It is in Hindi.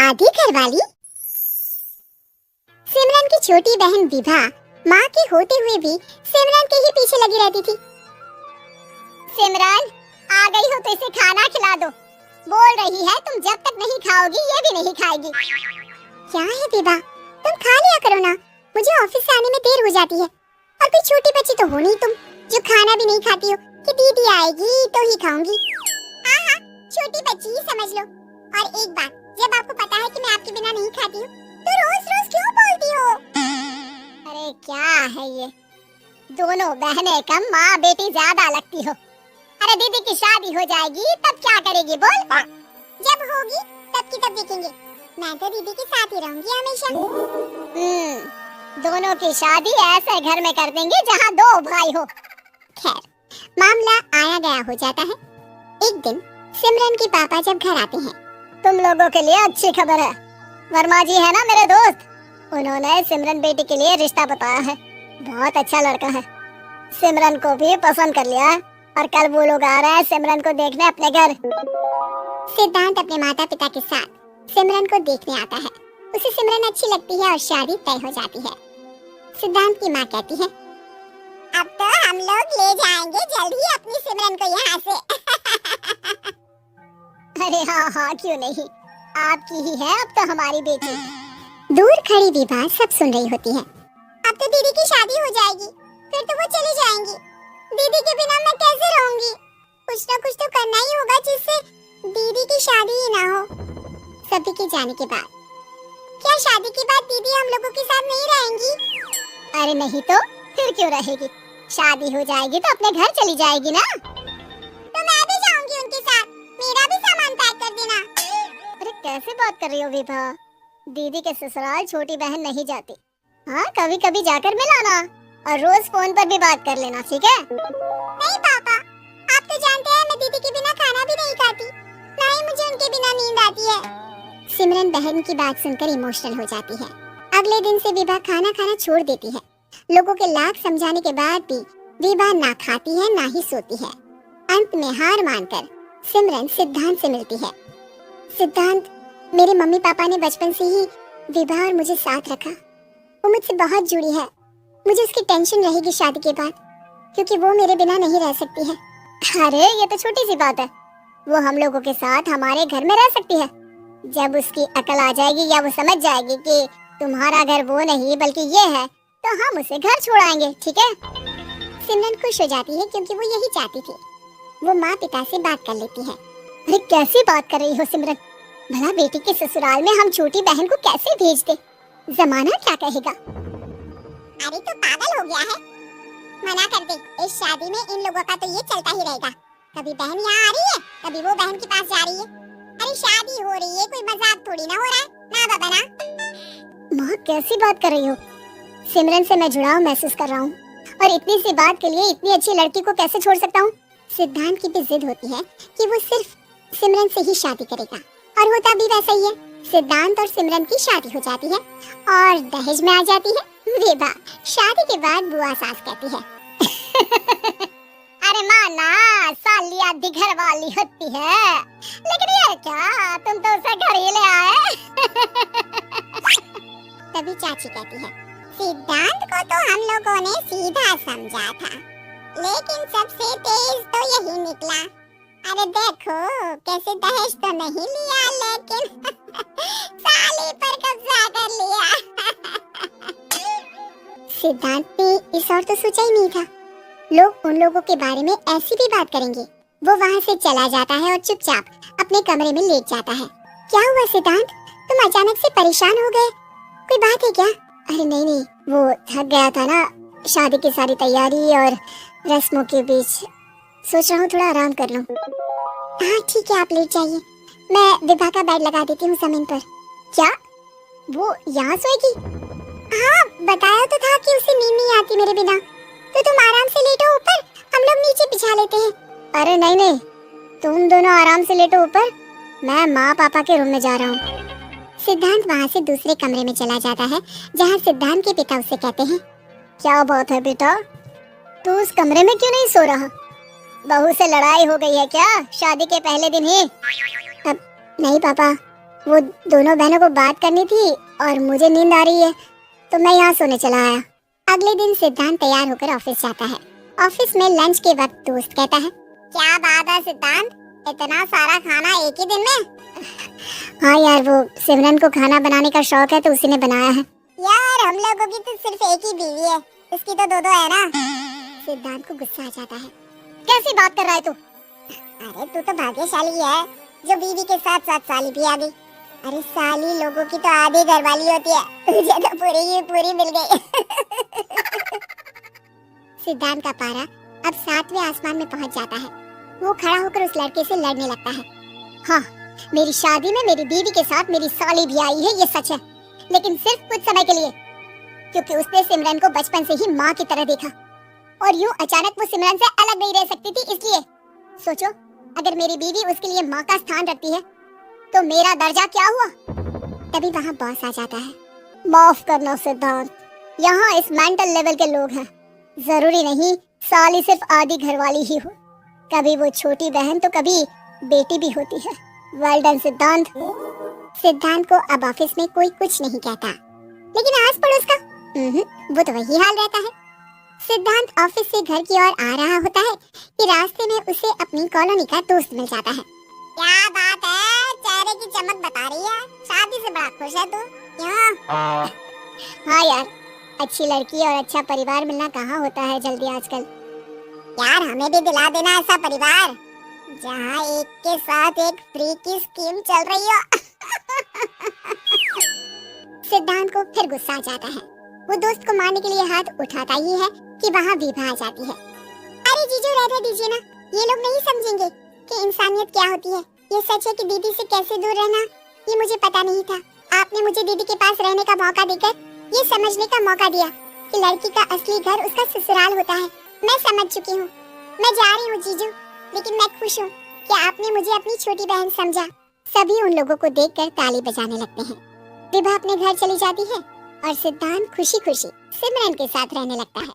आधी घरवाली। सिमरन की छोटी बहन विभा माँ के होते हुए भी सिमरन के ही पीछे लगी रहती थी। सिमरन आ गई हो तो इसे खाना खिला दो। बोल रही है तुम जब तक नहीं खाओगी ये भी नहीं खाएगी। क्या है विभा, तुम खा लिया करो ना, मुझे ऑफिस से आने में देर हो जाती है। और कोई छोटी बच्ची तो हो नहीं तुम जो खाना भी नहीं खाती हो कि दीदी आएगी तो ही खाऊंगी। हाँ हाँ, छोटी बच्ची ही समझ लो। और एक बात, जब आपको पता है कि मैं आपके बिना नहीं खाती हूँ तो रोज रोज क्यों बोलती हो? अरे क्या है ये, दोनों बहनें कम माँ बेटी ज्यादा लगती हो। अरे दीदी की शादी हो जाएगी तब क्या करेगी बोल? जब होगी तब की तब देखेंगे, मैं तो दीदी के साथ ही रहूंगी हमेशा। दोनों की शादी ऐसे घर में कर देंगे जहाँ दो भाई हो। खैर, मामला आया गया हो जाता है। एक दिन सिमरन के पापा जब घर आते हैं, तुम लोगों के लिए अच्छी खबर है। वर्मा जी है ना मेरे दोस्त, उन्होंने सिमरन बेटी के लिए रिश्ता बताया है। बहुत अच्छा लड़का है, सिमरन को भी पसंद कर लिया है और कल वो लोग आ रहे हैं सिमरन को देखने अपने घर। सिद्धांत अपने माता पिता के साथ सिमरन को देखने आता है। उसे सिमरन अच्छी लगती है और शादी तय हो जाती है। सिद्धांत की माँ कहती है, अब तो हम लोग ले जाएंगे जल्द ही अपनी सिमरन को यहाँ से। अरे हाँ हाँ, क्यों नहीं, आपकी ही है अब तो हमारी बेटी। दूर खड़ी विभा सब सुन रही होती है। अब तो दीदी की शादी हो जाएगी, फिर तो वो चली जाएंगी। दीदी के बिना मैं कैसे रहूंगी? कुछ ना कुछ तो करना ही होगा जिससे दीदी की शादी ही ना हो। सभी के जाने के बाद क्या शादी के बाद दीदी हम लोगों के साथ नहीं रहेंगी? अरे नहीं तो फिर क्यों रहेगी? शादी हो जाएगी तो अपने घर चली जाएगी ना। तो मैं भी जाऊंगी उनके साथ, मेरा भी सामान पैक कर देना। अरे कैसे बात कर रही हो विभा, दीदी के ससुराल छोटी बहन नहीं जाती। हाँ, कभी कभी जाकर मिलाना और रोज फोन पर भी बात कर लेना, ठीक है? नहीं पापा, आप तो जानते हैं मैं दीदी के बिना खाना भी नहीं खाती, ना ही मुझे उनके बिना नींद आती है। सिमरन बहन की बात सुनकर इमोशनल हो जाती है। अगले दिन से विभा खाना खाना छोड़ देती है। लोगों के लाख समझाने के बाद भी विभा ना खाती है ना ही सोती है। अंत में हार मानकर सिमरन सिद्धांत से मिलती है। सिद्धांत, मेरे मम्मी पापा ने बचपन से ही विभा और मुझे साथ रखा। वो मुझसे बहुत जुड़ी है। मुझे उसकी टेंशन रहेगी शादी के बाद, क्योंकि वो मेरे बिना नहीं रह सकती है। अरे ये तो छोटी सी बात है, वो हम लोगों के साथ हमारे घर में रह सकती है। जब उसकी अकल आ जाएगी या वो समझ जाएगी कि तुम्हारा घर वो नहीं बल्कि ये है, तो हम उसे घर छोड़ाएंगे, ठीक है? सिमरन खुश हो जाती है क्योंकि वो यही चाहती थी। वो माँ पिता से बात कर लेती है। अरे कैसी बात कर रही हो सिमरन, भला बेटी के ससुराल में हम छोटी बहन को कैसे भेज दे? जमाना क्या कहेगा? अरे तो पागल हो गया है, मना कर दे। इस शादी में इन लोगों का तो ये चलता ही रहेगा, कभी बहन यहाँ आ रही है कभी वो बहन के पास जा रही है। अरे शादी हो रही है, कोई मजाक थोड़ी ना हो रहा है ना बाबा ना। माँ कैसी बात कर रही हो? सिमरन से मैं जुड़ाव महसूस कर रहा हूँ और इतनी सी बात के लिए इतनी अच्छी लड़की को कैसे छोड़ सकता हूँ? सिद्धांत की भी जिद होती है कि वो सिर्फ सिमरन से ही शादी करेगा और होता भी वैसा ही है। सिद्धांत और सिमरन की शादी हो जाती है और दहेज में आ जाती है विभा। शादी के बाद बुआ सास कहती है, अरे माँ ना साली आधी घर वाली होती है, लेकिन यार क्या तुम तो उसे घर ही ले आए। तभी चाची कहती है, सिद्धांत को तो हम लोगों ने सीधा समझा था, लेकिन सबसे तेज तो यही निकला। अरे देखो कैसे दहेज तो नहीं लिया लेकिन साली पर कब्जा कर लिया। सिद्धांत ने इस और तो सोचा ही नहीं था, लोग उन लोगों के बारे में ऐसी भी बात करेंगे। वो वहाँ से चला जाता है और चुपचाप अपने कमरे में लेट जाता है। क्या हुआ सिद्धांत, तुम अचानक से परेशान हो गए, कोई बात है क्या? अरे नहीं नहीं, वो थक गया था ना, शादी की सारी तैयारी और रस्मों के बीच सोच रहा हूँ थोड़ा आराम कर लूँ। हाँ ठीक है, आप लेट जाइए, मैं विभा का बेड लगा देती हूँ जमीन पर। क्या वो यहाँ सोएगी? हाँ बताया तो था कि उसे नींद नहीं आती मेरे बिना, तो तुम आराम से लेटो ऊपर, हम लोग नीचे बिछा लेते हैं। अरे नहीं नहीं, तुम दोनों आराम से लेटो ऊपर, मैं माँ पापा के रूम में जा रहा हूँ। सिद्धांत वहाँ से दूसरे कमरे में चला जाता है जहाँ सिद्धांत के पिता उसे कहते हैं, क्या बात है बेटा, तू उस कमरे में क्यों नहीं सो रहा? बहू से लड़ाई हो गई है क्या शादी के पहले दिन ही? अब नहीं पापा, वो दोनों बहनों को बात करनी थी और मुझे नींद आ रही है तो मैं यहाँ सोने चला आया। अगले दिन सिद्धांत तैयार होकर ऑफिस जाता है। ऑफिस में लंच के वक्त दोस्त कहता है, क्या बात है सिद्धांत, इतना सारा खाना एक ही दिन में? हाँ यार, वो सिमरन को खाना बनाने का शौक है तो उसी ने बनाया है। यार हम लोगों की तो सिर्फ एक ही बीवी है, इसकी तो दो है ना। सिद्धांत को गुस्सा आ जाता है। कैसी बात कर रहा है तू? अरे तू तो भाग्यशाली है जो बीवी के साथ साथ साली भी आ गई। अरे साली लोगों की तो आधी घरवाली होती है, तुझे तो पूरी की पूरी मिल गई। सिद्धांत का पारा अब 7वें आसमान में पहुंच जाता है। वो खड़ा होकर उस लड़के से लड़ने लगता है। हाँ, मेरी शादी में मेरी बीवी के साथ मेरी साली भी आई है, ये सच है, लेकिन सिर्फ कुछ समय के लिए, क्योंकि उसने सिमरन को बचपन से ही माँ की तरह देखा और यूं अचानक वो सिमरन से अलग नहीं रह सकती थी। इसलिए सोचो, अगर मेरी बीवी उसके लिए माँ का स्थान रखती है तो मेरा दर्जा क्या हुआ? तभी वहाँ बॉस आ जाता है। माफ करना सिद्धांत, यहाँ इस मेंटल लेवल के लोग हैं, जरूरी नहीं साली सिर्फ आधी घरवाली ही हो, कभी वो छोटी बहन तो कभी बेटी भी होती है। वेल डन सिद्धांत। सिद्धांत को अब ऑफिस में कोई कुछ नहीं कहता, लेकिन आस पड़ोस का वो तो वही हाल रहता है। सिद्धांत ऑफिस से घर की ओर आ रहा होता है कि रास्ते में उसे अपनी कॉलोनी का दोस्त मिल जाता है। क्या बात है, चेहरे की चमक बता रही है, शादी से बड़ा खुश है तू? क्यों? हाँ यार, अच्छी लड़की और अच्छा परिवार मिलना कहाँ होता है जल्दी आजकल। यार हमें भी दिला देना ऐसा परिवार जहाँ एक के साथ एक फ्री की स्कीम चल रही हो। सिद्धांत को फिर गुस्सा आ जाता है। वो दोस्त को मारने के लिए हाथ उठाता ही है कि वहाँ विभा आ जाती है। अरे जीजू रहने दीजिए ना, ये लोग नहीं समझेंगे कि इंसानियत क्या होती है। ये सच है कि दीदी से कैसे दूर रहना ये मुझे पता नहीं था। आपने मुझे दीदी के पास रहने का मौका देकर ये समझने का मौका दिया कि लड़की का असली घर उसका ससुराल होता है। मैं समझ चुकी हूँ, मैं जा रही हूँ जीजू, लेकिन मैं खुश हूँ कि आपने मुझे अपनी छोटी बहन समझा। सभी उन लोगों को देखकर ताली बजाने लगते हैं। विभा अपने घर चली जाती है और सिद्धांत खुशी खुशी सिमरन के साथ रहने लगता है।